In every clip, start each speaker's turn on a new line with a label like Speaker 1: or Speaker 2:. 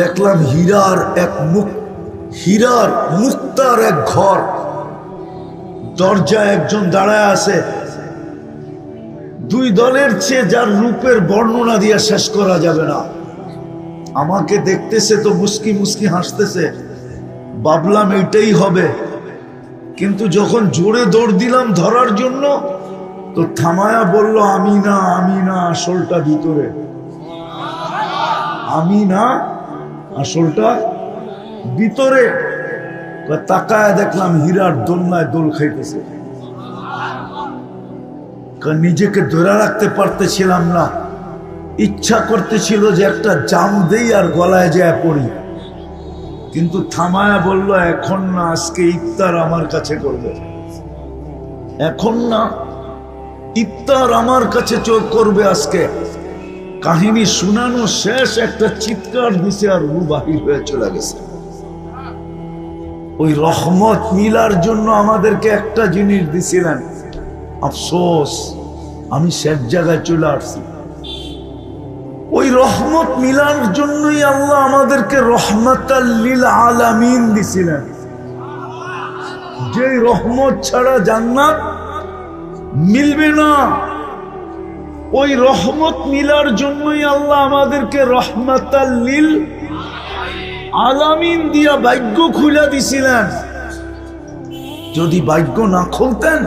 Speaker 1: দেখলাম হীরার মুক্তার এক ঘর, দরজায় একজন দাঁড়ায় আছে। দুই দলের চেয়ে যার রূপের বর্ণনা দিয়ে শেষ করা যাবে না। আমাকে দেখতেছে তো মুস্কি মুস্কি হাসতেছে, ভাবলাম এটাই হবে। কিন্তু যখন জোরে দৌড় দিলাম ধরার জন্য, তো থামায়া বলল আমি না, আসলটা ভিতরে। আমি না, আসলটা ভিতরে। তাকায় দেখলাম হীরার দোলনায় দোল খাইতেছে। নিজেকে ধরে রাখতে পারতেছিলাম না, ইচ্ছা করতেছিল যে একটা জাম দেই আর গলায় যায় পড়ি, কিন্তু থামায়া বলল এখন না, আজকে ইফতার আমার কাছে করবে। এখন না, ইফতার আমার কাছে চোখ করবে আজকে। কাহিনী শুনানো শেষ, একটা চিৎকার দিছে আর রু বাহির হয়ে চলে গেছে। ওই রহমত মিলার জন্য আমাদেরকে একটা জিনিস দিছিলেন, আফসোস আমি শেষ জায়গায় চলে আসছি। ওই রহমত মিলার জন্যই আল্লাহ আমাদেরকে রহমাতাল লিল আলামিন দিছিলেন। যে রহমত ছাড়া জান্নাত মিলবে না, ওই রহমত মিলার জন্যই আল্লাহ আমাদেরকে রহমাতাল লিল আলামিন দিয়া ভাগ্য খুলে দিছিলেন। যদি ভাগ্য না খুলতেন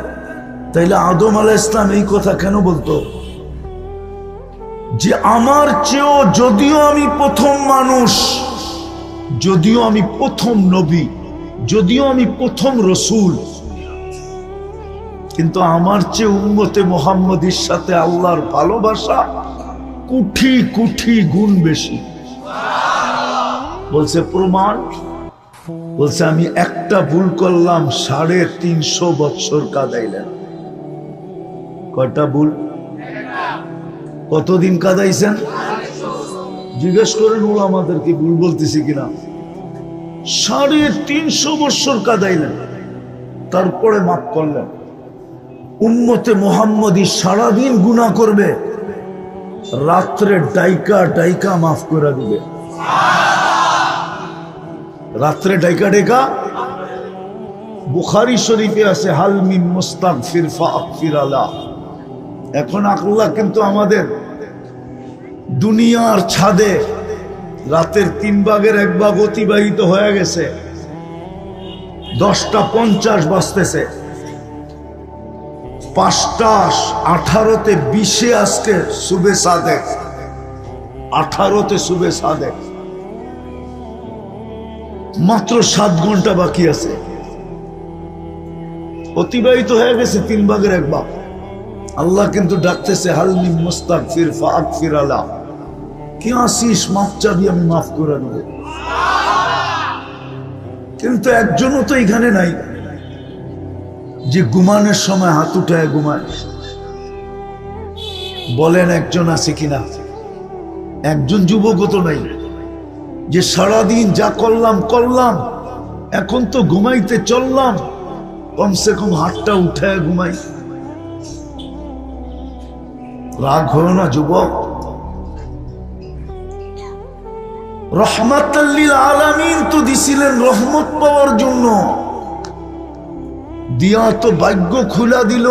Speaker 1: তাইলে আদম আলাইহিস সালাম এই কথা কেন বলতো যে আমার চেয়েও, যদিও আমি প্রথম মানুষ, যদিও আমি প্রথম নবী, যদিও আমি প্রথম রসুল, কিন্তু আমার চেয়ে উম্মতে মুহাম্মদীর সাথে আল্লাহর ভালোবাসা কোটি কোটি গুণ বেশি। বলছে প্রমাণ, বলছে আমি একটা ভুল করলাম 350 বছর কাঁদাইলেন। কয়টা ভুল? কতদিন কাঁদাইছেন? জিজ্ঞেস করেন ওরা আমাদেরকে ভুল বলতেছি কিনা। 350 বছর কাঁদাইলেন, তারপরে মাফ করলেন। উম্মতে মুহাম্মদী সারাদিন গুনাহ করবে, রাত্রে ডাইকা ডাইকা মাফ করে দিবে। রাত্রে ডাইকা ডাইকা, বুখারী শরীফে আছে হাল মিন মুস্তাগফির ফাগফির আলাহ। এখন আল্লাহ কিন্তু আমাদের দুনিয়ার ছাদে রাতের 3 ভাগের 1 ভাগ অতিবাহিত হয়ে গেছে, 10টা 50 বাজতেছে, 5টা 18তে 20-এ আজকে সুবে সাদেক, 18তে সুবে সাদেক, মাত্র 7 ঘন্টা বাকি আছে। অতিবাহিত হয়ে গেছে 3 ভাগের 1 ভাগ। আল্লাহ কিন্তু ডাকতেছে হাল মিন মুস্তাগফির ফাগফির আলাহ, কি আসিস মাফ চাবি, আমি মাফ করে দেব। কিন্তু একজনও তো এখানে নাই যে ঘুমানোর সময় হাত উঠায় ঘুমায়। বলেন একজন আছে কিনা? একজন যুবকও তো নাই যে সারাদিন যা করলাম, এখন তো ঘুমাইতে চললাম, কমসে কম হাতটা উঠায় ঘুমাই। রাগ হলো না যুবক? রহমাতাল লিল আলামিন তো দিছিলেন রহমত পাওয়ার জন্য, দিয়া তো ভাগ্য খুলা দিল।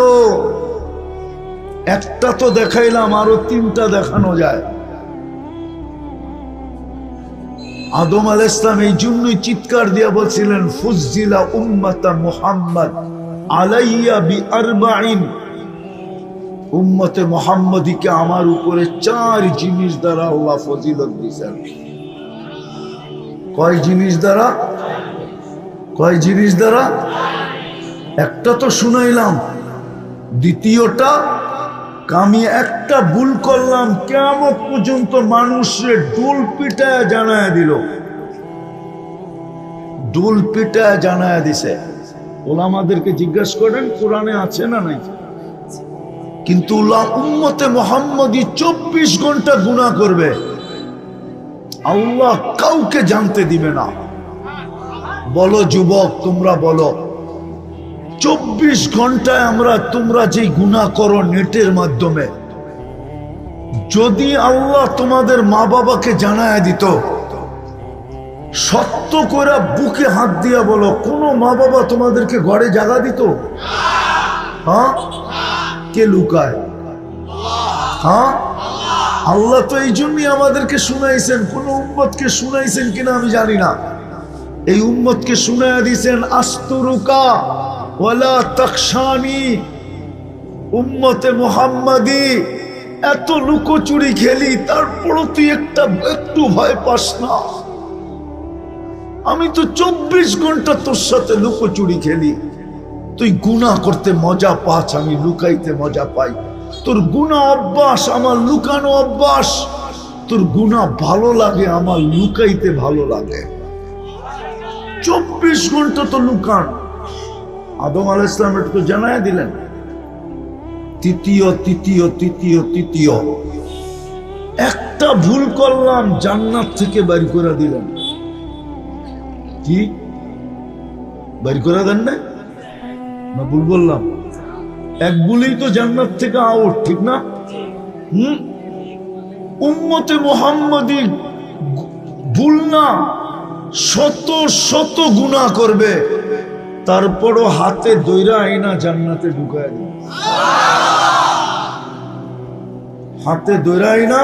Speaker 1: একটা তো দেখাইলাম, আরো 3টা দেখানো যায়। আদম আলাইহিস সালাম এই জন্যই চিৎকার দিয়া বলছিলেন ফুজ্জিলা উম্মাতা মুহাম্মদ আলাইয়া বি40। উম্মতে মুহাম্মদীকে আমার উপরে 4 জিনিস দ্বারা আল্লাহ ফজিলত দিয়েছেন। কয় জিনিস দ্বারা? কয় জিনিস দ্বারা? একটা তো শুনাইলাম, দ্বিতীয়টা আমি একটা ভুল করলাম, কিয়ামত পর্যন্ত মানুষের ডুল পিটায় জানায় দিল, ডুল পিটায় জানায় দিছে। ওলামাদেরকে জিজ্ঞাসা করেন কোরআনে আছে না নাই? কিন্তু উম্মতে মুহাম্মদী 24 ঘন্টা গুনাহ করবে, আল্লাহ কাউকে জানতে দিবে না। বলো যুবক, তোমরা বলো, 24 ঘন্টায় তোমরা যে গুনাহ করো নেটের মাধ্যমে, যদি আল্লাহ তোমাদের মা বাবাকে জানায় দিত সত্য করে বুকে হাত দিয়া বলো, কোন মা বাবা তোমাদেরকে ঘরে জায়গা দিত? হ্যাঁ, কে লুকায়? হ্যাঁ, আল্লাহ তো এই জন্যই আমাদেরকে শুনাইছেন। কোন উম্মতকে শুনাইছেন কিনা আমি জানি না, এই উম্মতকে শুনাইয়া দিয়েছেন আস্তুরুকা ওয়ালা তাকশানি। উম্মতে মুহাম্মাদি, এত লুকোচুরি খেলি, তারপরও তুই একটু ভয় পাস না? আমি তো 24 ঘন্টা তোর সাথে লুকোচুরি খেলি। তুই গুনাহ করতে মজা পাস, আমি লুকাইতে মজা পাই। তোর গুনাহ অভ্যাস, আমার লুকানো অভ্যাস। তোর গুনাহ ভালো লাগে, আমার লুকাইতে ভালো লাগে। 24 ঘন্টা তো লুকান। আদম আলাইহিস সালাম এটা তো জানায় দিলেন, তৃতীয় একটা ভুল করলাম, জান্নাত থেকে বের করে দিলেন। কি বের করে দেন না? ভুল বললাম? এক ভুলেই তো জান্নাত থেকে আউট, ঠিক না? উম্মতে মুহাম্মাদি ভুল না, শত শত গুনাহ করবে, তারপরও হাতে দইরা আইনা জান্নাতে ঢুকায় দিবে। হাতে দইরা আইনা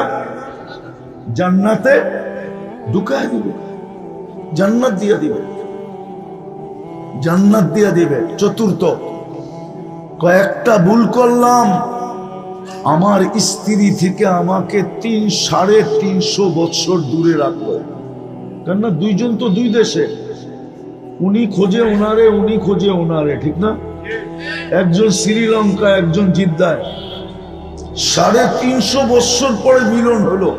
Speaker 1: জান্নাতে ঢুকায় দিবে, জান্নাত দিয়া দিবে, জান্নাত দিয়া দিবে। চতুর্থ, কয়েকটা ভুল করলাম, আমার স্ত্রী থেকে আমাকে 3-350 বছর দূরে রাখলো। কেননা দুইজন তো দুই দেশে, উনি খোঁজে ওনারে, উনি খোঁজে ওনারে, ঠিক না? একজন শ্রীলঙ্কা, একজন জিদ্দায়। 350 বছর পরে মিলন হলো।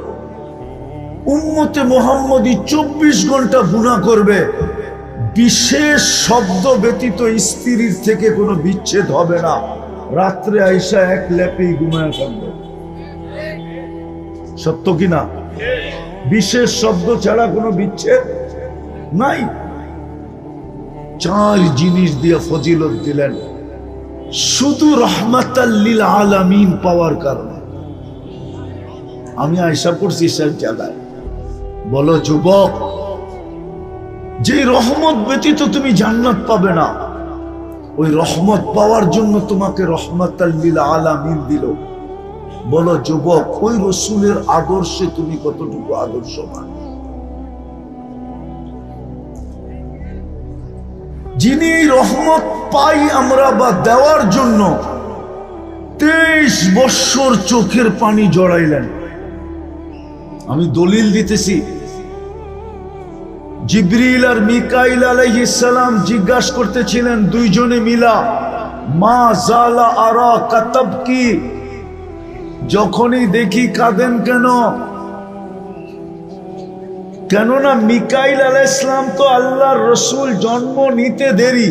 Speaker 1: উম্মতে মুহাম্মাদি 24 ঘন্টা গুনাহ করবে, বিশেষ শব্দ ব্যতীত স্ত্রীর থেকে কোনো বিচ্ছেদ হবে না। রাত্রে আইসা এক লেপেই ঘুমায় থাকবে। সত্য কিনা? বিশেষ শব্দ ছাড়া কোনো বিচ্ছেদ নাই। 4 জিনিস দিয়ে ফজিলত দিলেন, শুধু রহমাতাল লিল আলামিন পাওয়ার কারণে। আমি আয়সা পড়ছি সব জায়গায়। বলো যুবক, যে রহমত ব্যতীত তুমি জান্নাত পাবে না, ওই রহমত পাওয়ার জন্য তোমাকে রহমাতাল লিল আলামিন দিল। বলো যুবক, ওই রসুলের আদর্শে তুমি কতটুকু আদর্শবান? যিনি রহমত পাই আমরা বা দেওয়ার জন্য 23 বৎসর চোখের পানি জড়াইলেন। আমি দলিল দিতেছি, জিবরিল আর মিকাইল আলাইহিস সালাম জিজ্ঞাসা করতেছিলেন দুইজনে মিলা, মা জালা আরা কাতাবকি, যখনই দেখি কাঁদেন কেন? কেননা মিকাইল আলাইহিস সালাম তো আল্লাহর রসুল জন্ম নিতে দেরি,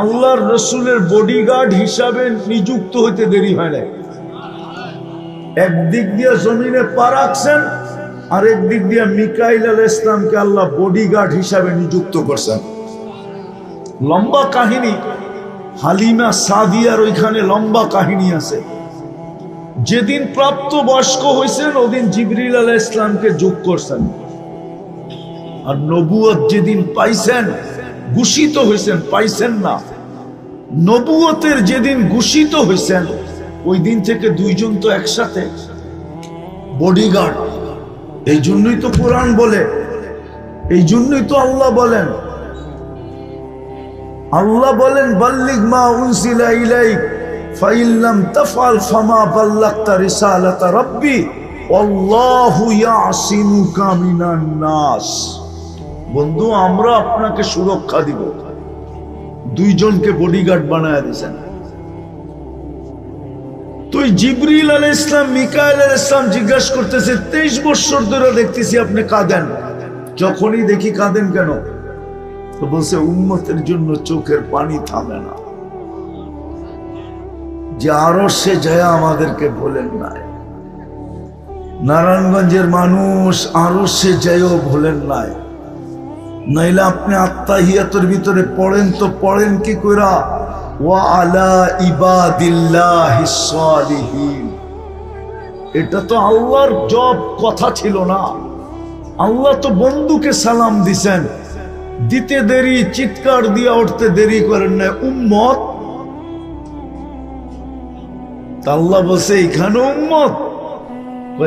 Speaker 1: আল্লাহর রসুলের বডিগার্ড হিসাবে নিযুক্ত হইতে দেরি হয় না। একদিক দিয়ে জমিনে পা রাখছেন, আর একদিক দিয়ে মিকাইল আলাইহিস সালামকে আল্লাহ বডিগার্ড হিসাবে নিযুক্ত করছেন। লম্বা কাহিনী, হালিমা সাদিয়ার ওইখানে লম্বা কাহিনী আছে। যেদিন প্রাপ্ত বয়স্ক হয়েছেন, ওদিন জিবরিল আলাইহিস সালামকে যোগ করছেন। আর নবুয়ত যেদিন পাইছেন, ঘোষিত হয়েছেন, পাইছেন না, নবুয়তের যেদিন ঘোষিত হয়েছেন, ওই দিন থেকে দুইজন তো একসাথে বডিগার্ড। এই জন্যই তো কোরআন বলে, এই জন্যই তো আল্লাহ বলেন, বাল্লিগ মা উনজিলা ইলাইক ফাইন লাম তাফআল ফামা বাল্লাগতা রিসালাতা রাব্বি আল্লাহু ইয়াসিমুকা মিনান নাস। বন্ধু, আমরা আপনাকে সুরক্ষা দিব। দুইজনকে বডিগার্ড বানায় দিয়েছেন। তুই জিবরিল আলাইহিস সালাম, মিকাইল আলাইহিস সালাম জিজ্ঞাসা করতেছে, 23 বছর ধরে দেখতেছি আপনি কাঁদেন, যখনই দেখি কাঁদেন কেন? তো বলছে, উম্মতের জন্য চোখের পানি থামে না। যে আরশে যায় আমাদেরকে বলেন নাই, নারায়ণগঞ্জের মানুষ আরশে যায়ও ভোলেন নাই। নাইলে আপনি আত্তাহিয়াতের ভিতরে পড়েন তো পড়েন কি কইরা, ওয়া আলা ইবাদিল্লাহিস সালিহিন। এটা তো আল্লাহর জব কথা ছিল না, আল্লাহ তো বন্ধুকে সালাম দিছেন, দিতে দেরি, চিৎকার দিয়া উঠতে দেরি করেন না উম্মত। আল্লাহ বলছে এইখানে উম্মত,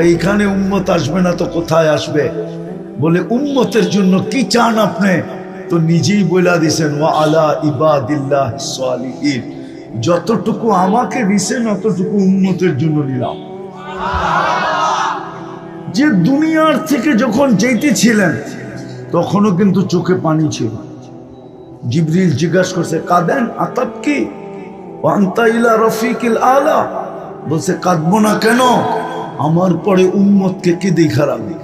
Speaker 1: এইখানে উম্মত আসবে না তো কোথায় আসবে? বলে উম্মতের জন্য কি চান আপনি? তো নিজেই বলে দিছেন ওয়া আলা ইবাদিল্লাহ সালিহিন, যতটুকু আমাকে দিছেন অতটুকু উম্মতের জন্য নিলাম। যে দুনিয়ার থেকে যখন যেতেছিলেন তখনও কিন্তু চোখে পানি ছিল। জিবরিল জিজ্ঞাসা করছে কাঁদেন আতাব কি ওয়ান্তা ইলা রফিকিল আলা, বলছে কাঁদবো না কেন, আমার পরে উম্মতকে কি দেখা রাখবে।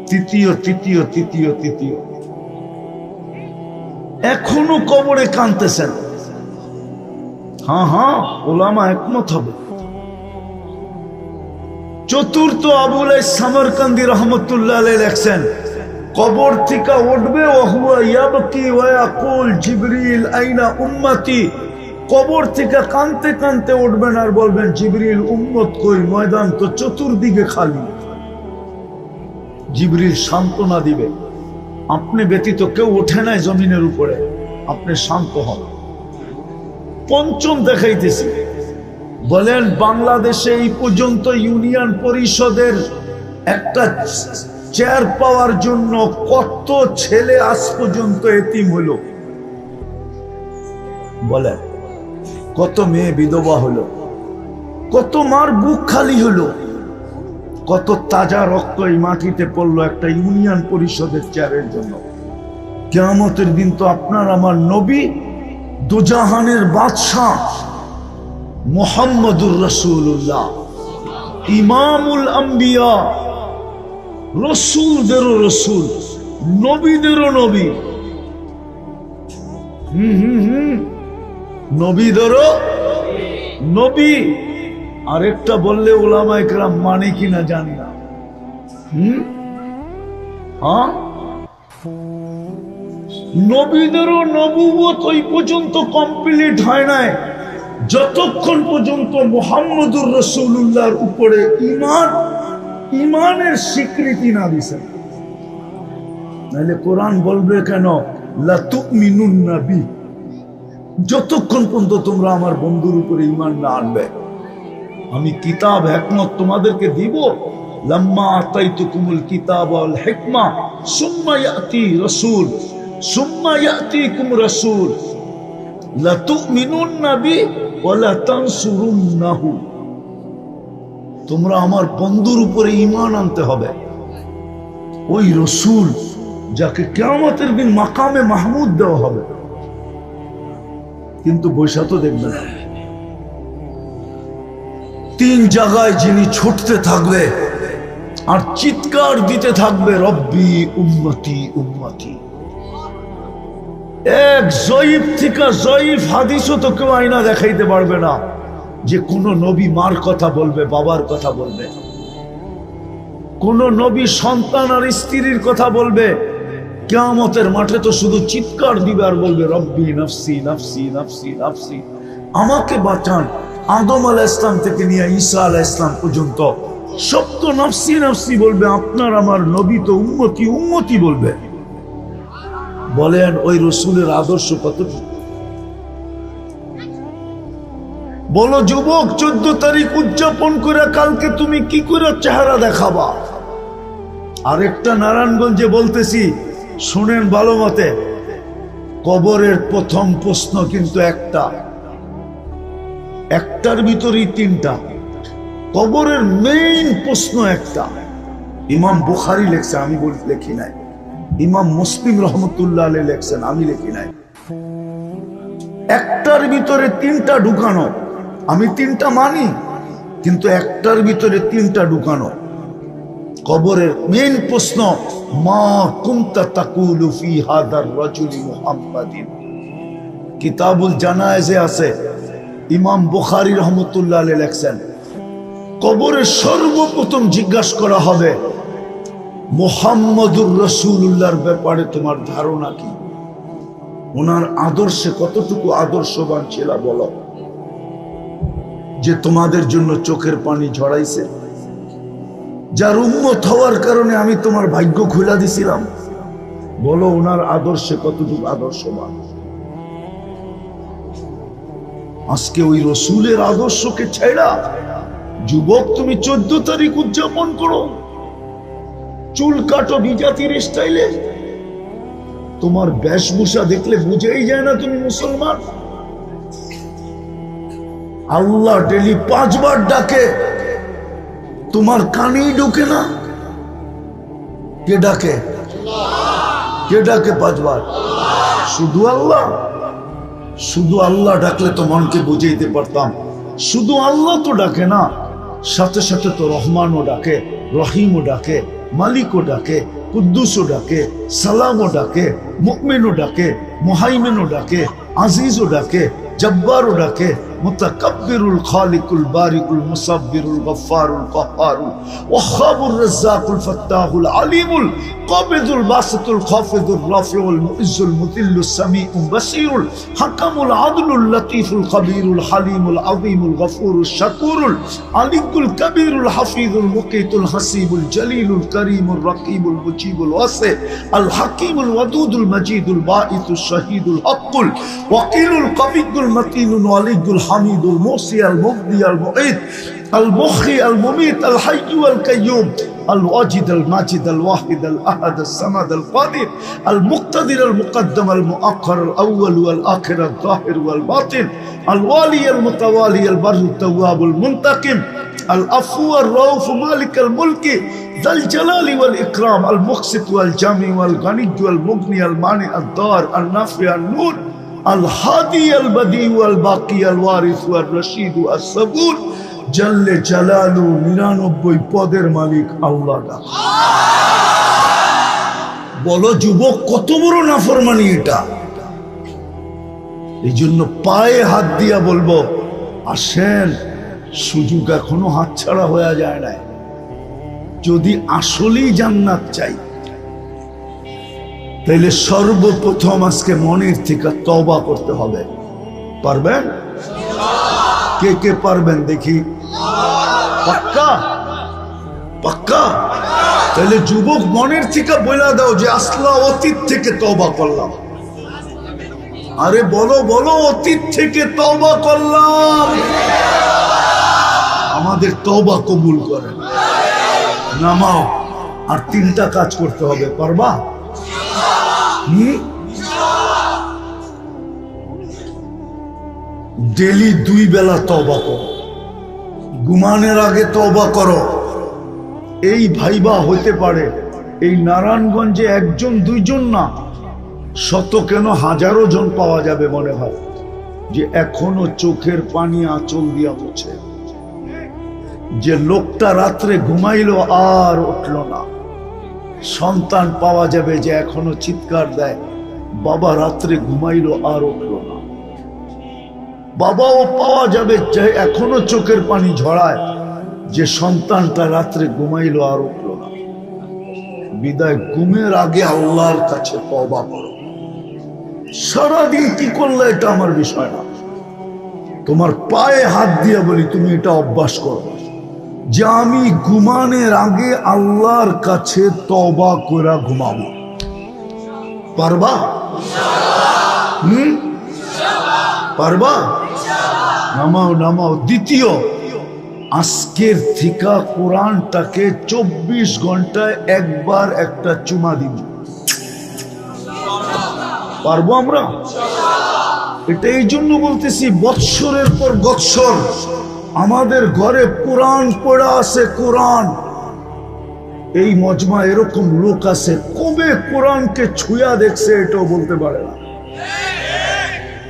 Speaker 1: তৃতীয় তৃতীয় তৃতীয় তৃতীয়, এখনো কবরে কাঁদতেছেন। হ্যাঁ হ্যাঁ, ওলামা একমত হবে। চতুর্থ আবুল সামরকান্দি রহমতুল্লাহ আলাইহি লেখছেন কবর থেকে উঠবে ওয়া হুয়া ইয়াবকি ওয়া ইয়াকুল জিবরিল আইনা উম্মতি, কবর থেকে কাঁদতে কাঁদতে উঠবেন আর বলবেন জিবরিল উম্মত কই, ময়দান তো চতুর্দিকে খালি। জিবরিল সান্ত্বনা দিবে আপনি ব্যতীত কেউ ওঠে নাই জমিনের উপরে, আপনি শান্ত হন। পঞ্চম দেখাইতেছি, বলেন বাংলাদেশে এই পর্যন্ত ইউনিয়ন পরিষদের একটা চেয়ার পাওয়ার জন্য কত ছেলে আজ পর্যন্ত এতিম হলো? বলেন কত মেয়ে বিধবা হলো, কত মার বুক খালি হলো, কত তাজা রক্ত এই মাটিতে পড়লো একটা ইউনিয়ন পরিষদের চেয়ারের জন্য। কিয়ামতের দিন তো আপনার আমার নবী দুজাহানের বাদশাহ মুহাম্মদুর রাসূলুল্লাহ, ইমামুল আম্বিয়া, রসুলদেরও রসুল, নবীদেরও নবী, নবীদেরও নবী। আরেকটা বললে উলামায়ে কেরাম মানে কিনা জানি না। হ্যাঁ, নবীদেরও নবুয়ত ওই পর্যন্ত কমপ্লিট হয় নাই যতক্ষণ পর্যন্ত মুহাম্মদুর রাসূলুল্লাহর উপরে ইমানের স্বীকৃতি না দিছেন। নাহলে কোরআন বলবে কেন লা তুমিনুন্না বি, যতক্ষণ পর্যন্ত তোমরা আমার বন্ধুর উপরে ইমান না আনবে আমি কিতাব হিকমত তোমাদেরকে দিব। লাম্মা আতাইতুকুমুল কিতাব ওয়াল হিকমা সুম্মা ইয়াতি রাসূল সুম্মা ইয়াতিকুম রাসূল লা তুমিনুন্না বি ওয়া লা তানসুরুন্নাহু, তোমরা আমার বন্ধুর উপরে ঈমান আনতে হবে। ওই রাসূল যাকে কিয়ামতের দিন মাকামে মাহমুদ দেওয়া হবে, কিন্তু বৈশা তো দেখবে না। তিন জায়গায় যিনি ছুটতে থাকবে আর চিৎকার দিতে থাকবে রব্বি উম্মতি উম্মতি। এক জয়ীফ থেকে জয়ীফ হাদিসও তো কেউ আয়না দেখাইতে পারবে না যে কোন নবী মার কথা বলবে, বাবার কথা বলবে, কোন নবী সন্তান আর স্ত্রীর কথা বলবে। কিয়ামতের মাঠে তো শুধু চিৎকার দিবে আর বলবে রব্বি নফসি নফসি নফসি নফসি, আমাকে বাঁচান। আদম আলাইহিস সালাম থেকে নিয়ে ঈসা আলাইহিস সালাম পর্যন্ত সব তো নফসি নফসি বলবে, আপনার আমার নবী তো উম্মতি উম্মতি বলবে। বলেন ওই রসুলের আদর্শ কতটুকু? বলো যুবক, 14 তারিখ উদযাপন করে কালকে তুমি কি করে চেহারা দেখাবা? আরেকটা নারায়ণগঞ্জে বলতেছি, শুনেন ভালো মতে। কবরের প্রথম প্রশ্ন কিন্তু একটার ভিতরেই তিনটা। কবরের মেইন প্রশ্ন একটা। ইমাম বুখারী লেখছে, আমি লেখি নাই। ইমাম মুসলিম রহমতুল্লাহ আলাইহি লেখছেন, আমি লিখি নাই। একটার ভিতরে তিনটা ঢুকানো, আমি তিনটা মানি, কিন্তু একটার ভিতরে তিনটা ঢুকানো। কবরের মেইন প্রশ্ন, মা কুনতা তাকুলু ফি হাদার রাজুলি মুহাম্মাদিন। কিতাবুল জানায়েজে আছে, ইমাম বুখারী রহমতুল্লাহ আলাইহি লেখছেন, কবরে সর্বপ্রথম জিজ্ঞাসা করা হবে মুহাম্মদুর রাসূলুল্লাহর ব্যাপারে তোমার ধারণা কি? ওনার আদর্শে কতটুকু আদর্শবান ছিল বলো, যে তোমাদের জন্য চোখের পানি ঝরাইছে। যার উম্মত হওয়ার কারণে আমি তোমার ভাগ্য খুলে দিছিলাম, বলো ওনার আদর্শে কতটুকু আদর্শবান। আজকে ওই রসুলের আদর্শকে ছেড়া যুবক তুমি 14 তারিখ উদযাপন করো, চুল কাটো বিজাতির স্টাইলে, তোমার বেশভূষা দেখলে বুঝেই যায় না তুমি মুসলমান। আল্লাহ ডেলি 5 বার ডাকে, তোমার কানেই ঢোকে না। কে ডাকে? কে ডাকে 5 বার? শুধু আল্লাহ। শুধু আল্লাহ ডাকলে তো মনকে বুঝাইতে পারতাম। শুধু আল্লাহ তো ডাকে না, সাথে সাথে তো রহমানও ডাকে, রহিমও ডাকে, মালিকও ডাকে, কুদ্দুসও ডাকে, সালামও ডাকে, মুমিনও ডাকে, মুহাইমিনও ডাকে, আজিজও ডাকে, জব্বারও ডাকে, মুতাকাব্বিরুল খালিকুল বারিকুল মুসাব্বিরুল গফফারুল কাহ্হারুল ওয়াহ্হাবুর রাজ্জাকুল ফাত্তাহুল আলিমুল কাবিদুল বাসিতুল খাফিদুর রাফিউল মুইজ্জুল মুতিল্লুস সামিউল বাসীরুল হাকামুল আদলুল লতীফুল খবীরুল হালিমুল আযীমুল গফুরুশ শাকুরুল আলিকুল কবীরুল হাফিজুল মুকিতুল হাসিবুল জলিলুল করিমুর রকিবুল মুজিবুল ওয়াসি আল হাকিমুল ওয়াদুদুল মজিদুল বাঈসুশ শাহীদুল হকুল ওয়াকিলুল কবিয়ুল মতিনুল ওয়ালিয়ুল হামিদুল মুহসি আল মুবদি আল মুঈদ আল মুখি আল মুমিত আল হাইয়্যু আল কাইয়্যুম الواجد الماجد الواحد الأحد الصمد القادر المقتدر المقدم المؤخر الأول والآخر الظاهر والباطن الوالي المتوالي البر التواب المنتقم العفو الرؤوف مالك الملك ذا الجلال والإكرام المقسط والجامع والغني والمغني المانع الضار النافع النور الهادي البديع والباقي الوارث والرشيد الصبور জাল্লে জালালু 99 পদের মালিক আল্লাহ। বলো যুবক কত বড় নাফরমানি এটা। এই জন্য পায়ে হাত দিয়া বলবো, আসেন, সুযোগ এখনো হাতছাড়া হয়ে যায় না। যদি আসলেই জান্নাত চাই তাহলে সর্বপ্রথম আজকে মনের থেকে তওবা করতে হবে। পারবেন? কে কে পারবেন দেখি? পাক্কা? পাক্কা? তাহলে যুবক মনের থেকে বলে দাও যে আসলা অতীত থেকে তওবা করলাম। আরে বলো বলো, অতীত থেকে তওবা করলাম। আমাদের তওবা কবুল করেন। নামাও, আর 3টা কাজ করতে হবে। পারবা? ডেলি 2 বেলা তওবা করো, ঘুমানোর আগে তওবা করো। এই ভাইবা হইতে পারে এই নারায়ণগঞ্জে 1 জন 2 জন না, শত কেন হাজারো জন পাওয়া যাবে মনে হয় যে এখনো চোখের পানি আঁচল দিয়া মুছে। যে লোকটা রাত্রে ঘুমাইলো আর উঠল না, সন্তান পাওয়া যাবে যে এখনো চিৎকার দেয়, বাবা রাত্রে ঘুমাইলো আর উঠল না। বাবাও পাওয়া যাবে যে এখনো চোখের পানি ঝরায় যে সন্তানটা রাত্রে ঘুমাইলো আর উঠল না। বিদায় ঘুমের আগে আল্লাহর কাছে তওবা করো। সারাদিন কি করলে এটা আমার বিষয় না, তোমার পায়ে হাত দিয়ে বলি তুমি এটা অভ্যাস করো যে আমি ঘুমানোর আগে আল্লাহর কাছে তওবা করে ঘুমাবো। পারবা? পারবা? নামাও নামাও। দ্বিতীয়, আজকের থেকে কোরআনটাকে 24 ঘন্টায় একবার একটা চুমা দিব। পারবো আমরা? এটা এই জন্য বলতেছি, বৎসরের পর বৎসর আমাদের ঘরে কোরআন পড়া আছে। কোরআন, এই মজমা এরকম লোক আছে কবে কোরআনকে ছুঁয়া দেখছে এটাও বলতে পারে না।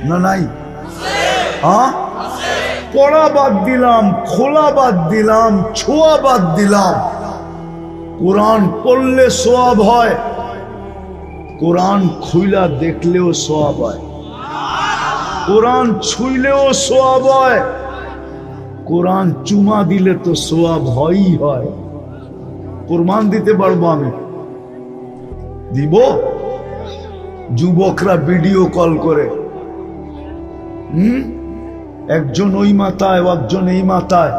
Speaker 1: না নাই? হ্যাঁ, পড়া বাদ দিলাম, খোলা বাদ দিলাম, ছোঁয়া বাদ দিলাম। কোরআন পড়লে সওয়াব হয়, কোরআন খুইলা দেখলেও সওয়াব হয়, কোরআন ছুঁইলেও সওয়াব হয়, কোরআন চুমা দিলে তো সওয়াব হয়ই হয়। প্রমাণ দিতে পারবো আমি, দিব। যুবকরা ভিডিও কল করে, একজন ওই মাথায়, একজন এই মাথায়,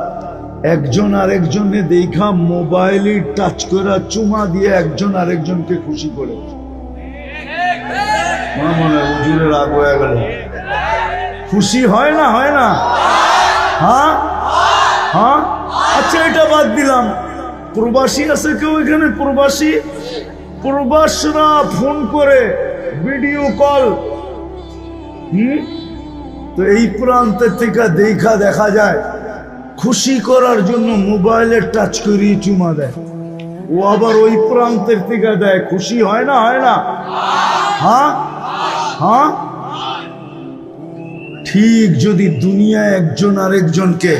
Speaker 1: একজন আরেকজনে দেখা মোবাইলে টাচ করা চুমা দিয়ে একজন আরেকজনকে খুশি করে। মনে হয় হুজুরের রাগ হয়ে গেল। খুশি হয় না, হয় না? হ্যাঁ হ্যাঁ। আচ্ছা, এটা বাদ দিলাম। প্রবাসী আছে কেউ এখানে? প্রবাসীরা ফোন করে ভিডিও কল, তো এই প্রান্তের থেকে দেখা যায় খুশি করার জন্য মোবাইলে টাচ করিয়ে চুমা দেয়। ও আবার ওই প্রান্তের থেকে দেয়। খুশি হয় না, হয় না? হ্যাঁ হ্যাঁ। ঠিক যদি দুনিয়ায় একজন আরেকজনকে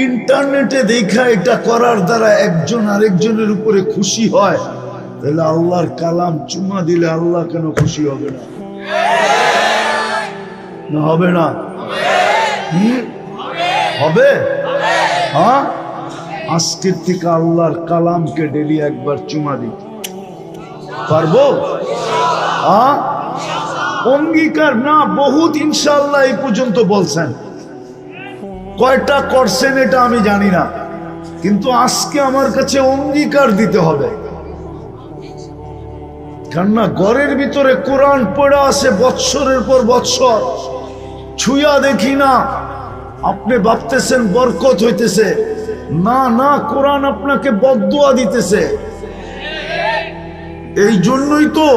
Speaker 1: ইন্টারনেটে দেখা এটা করার দ্বারা একজন আরেকজনের উপরে খুশি হয়, তাহলে আল্লাহর কালাম চুমা দিলে আল্লাহ কেন খুশি হবে না? না হবে না? হবে। হ্যাঁ, আজকের থেকে আল্লাহর কালামকে ডেলি একবার চুমা দিতে পারবো? হ্যাঁ, অঙ্গীকার না বহুত ইনশাআল্লাহ এই পর্যন্ত বলছেন। কয়টা করছেন এটা আমি জানি না, কিন্তু আজকে আমার কাছে অঙ্গীকার দিতে হবে। কেননা ঘরের ভিতরে কোরআন পড়া আছে বৎসরের পর বৎসর, ছুঁয়া দেখি না। আপনি ভাবতেছেন বরকত হইতেছে, না না, কোরআন আপনাকে বদদুয়া দিতেছে। এই জন্যই তো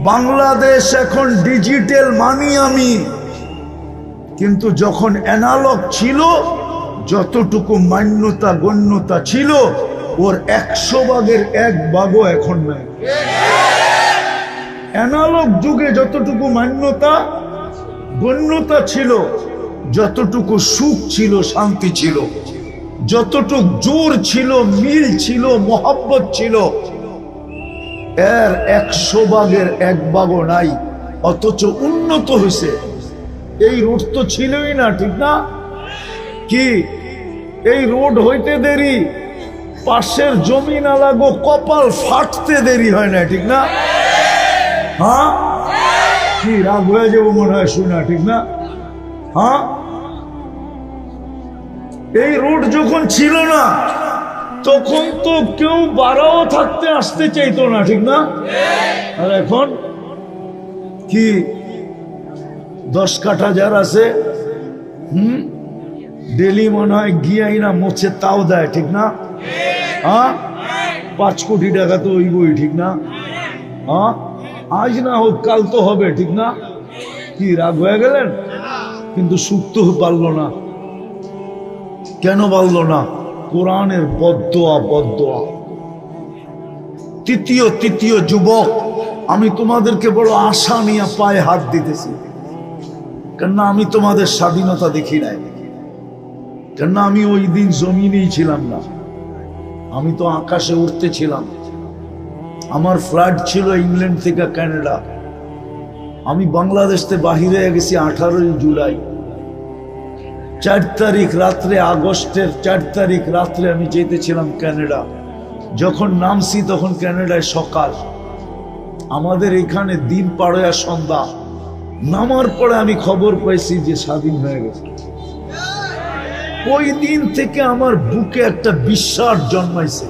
Speaker 1: বাংলাদেশ এখন ডিজিটাল মানি আমি, কিন্তু যখন অ্যানালগ ছিল, যতটুকু মান্যতা গণ্যতা ছিল ওর 100 ভাগের 1 ভাগও এখন নাই। অ্যানালগ যুগে যতটুকু মান্যতা গণ্যতা ছিল, যতটুকু সুখ ছিল, শান্তি ছিল, যতটুকু জোর ছিল, মিল ছিল, মোহাব্বত ছিল, এর 100 ভাগের 1 ভাগও নাই। অথচ উন্নত হয়েছে। এই রোড তো ছিলই না, ঠিক না? কি এই রোড হইতে দেরি, পাশের জমি না লাগো কপাল ফাটতে দেরি হয় না, ঠিক না? হ্যাঁ, কি রাগ হয়ে যাবো মনে হয় শুনা, ঠিক না? হ্যাঁ, এই রোড যখন ছিল না তখন তো কেউ বাড়াও থাকতে আসতে চাইতো না, ঠিক না? আর এখন কি 10 কাঠা যার আছে, ডেলি মনে হয় গিয়াই না মোছে তাও দেয়, ঠিক না? হ্যাঁ, 5 কোটি টাকা তো ওই বই, ঠিক না? হ্যাঁ, আজ না হোক কাল তো হবে, ঠিক না? কি রাগ হয়ে গেলেন? কিন্তু সুখ তো পারলো না। কেন পারলো না? কোরআনের বদদোয়া। তৃতীয় যুবক, আমি তোমাদেরকে বড় আশা নিয়ে পায়ে হাত দিতেছি, কেননা আমি তোমাদের স্বাধীনতা দেখি নাই। কেননা আমি ওই দিন জমিনেই ছিলাম না, আমি তো আকাশে উঠতেছিলাম। আমার ফ্লাইট ছিল ইংল্যান্ড থেকে কানাডা। আমি বাংলাদেশ থেকে বাহিরে গেছি 18 জুলাই। 4 তারিখ রাত্রে, আগস্টের 4 তারিখ রাত্রে আমি যেতেছিলাম কানাডা। যখন নামছি তখন কানাডায় সকাল, আমাদের এখানে দিন পাড়ে সন্ধ্যা। নামার পরে আমি খবর পাইছি যে স্বাধীন হয়ে গেছে। ওই দিন থেকে আমার বুকে একটা বিশ্বাস জন্মাইছে।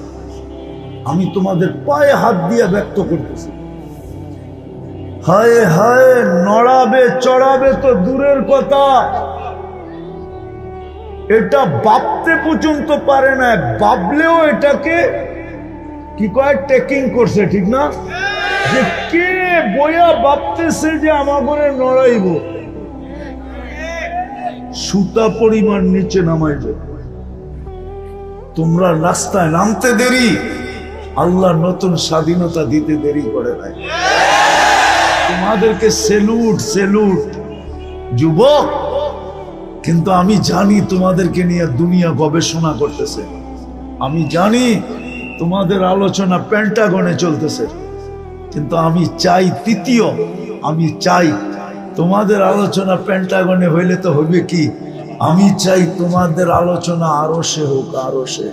Speaker 1: আমি তোমাদের পায়ে হাত দিয়ে ব্যক্ত করতেছি। হায় হায়, নড়াবে চড়াবে তো দূরের কথা, এটা ভাবতে পর্যন্ত পারে না। ভাবলেও এটাকে কি কয়, টেকিং করছে, ঠিক না? যে কে বইয়া ভাবতেছে যে আমাকে নড়াইব, সুতা পরিমাণ নিচে নামাইব। তোমরা রাস্তায় নামতে দেরি, আল্লাহ নতুন স্বাধীনতা দিতে দেরি করে নাই। তোমাদেরকে সেলুট যুবক। কিন্তু আমি জানি তোমাদেরকে নিয়ে দুনিয়া গবেষণা করতেছে। আমি জানি তোমাদের আলোচনা পেন্টাগনে চলতেছে, কিন্তু আমি চাই আমি চাই তোমাদের আলোচনা পেন্টাগনে হইলে তো হবে কি, আমি চাই তোমাদের আলোচনা আরশে হোক, আরশে।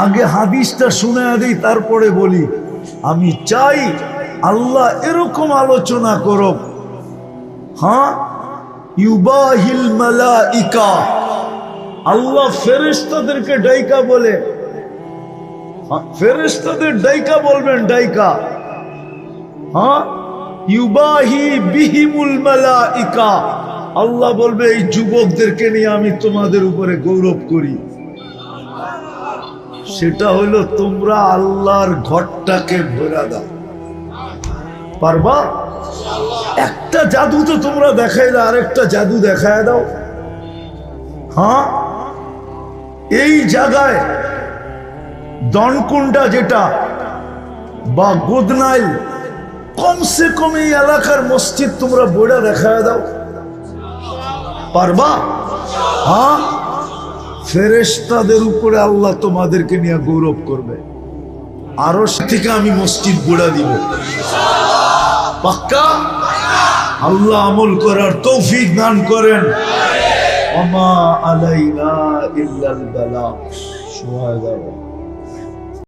Speaker 1: আগে হাদিসটা শুনে দিই, তারপরে বলি। আমি চাই আল্লাহ এরকম আলোচনা করুক, হ্যাঁ, ইউবাহিল মালাইকা, আল্লাহ ফেরেশতাদেরকে ডাইকা বলে, ফেরেশতাদের ডাইকা বলবেন, ডাইকা, হ্যাঁ, ইউবাহি বিহিমুল মালাইকা, আল্লাহ বলবে এই যুবকদেরকে নিয়ে আমি তোমাদের উপরে গৌরব করি। সেটা হলো তোমরা আল্লাহর ঘরটাকে ভরা দাও। পারবা? একটা জাদু তো তোমরা দেখাইলে, আরেকটা জাদু দেখায় দাও। হ্যাঁ, এই জায়গায় দনকুন্ডা যেটা বা গোদনাইল, কমসে কম এই এলাকার মসজিদ তোমরা বইটা দেখায় দাও। পারবা? হ্যাঁ, ফেরেশতাদের উপরে আল্লাহ তোমাদেরকে নিয়ে গৌরব করবে। আরো থেকে আমি মসজিদ গড়া দিব, পাক্কা? আল্লাহ আমল করার তৌফিক দান করেন। ওমা আলাইনা ইল্লাল বালাগ।